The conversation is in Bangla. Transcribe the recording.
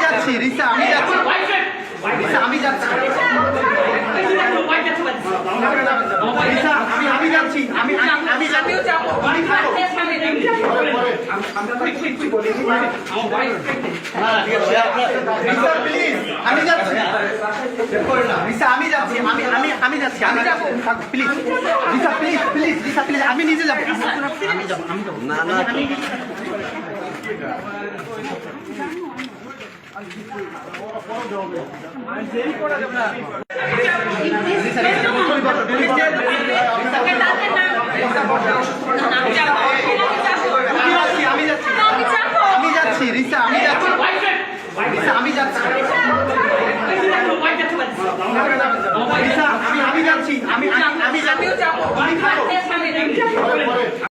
যাচ্ছি রিসা, আমি যাচ্ছি রিসা, আমি যাচ্ছি রিসা, আমি যাচ্ছি, আমি আমি যাচ্ছি রিসা, আমি যাচ্ছি, আমি যাচ্ছি, আমি যাবো please Risa, please please Risa, please আমি নিজে যাবো, আমি যাবো না না আমি যাচ্ছি রিসা, আমি যাচ্ছি রিসা, আমি যাচ্ছি রিসা, আমি যাচ্ছি, আমি যাবো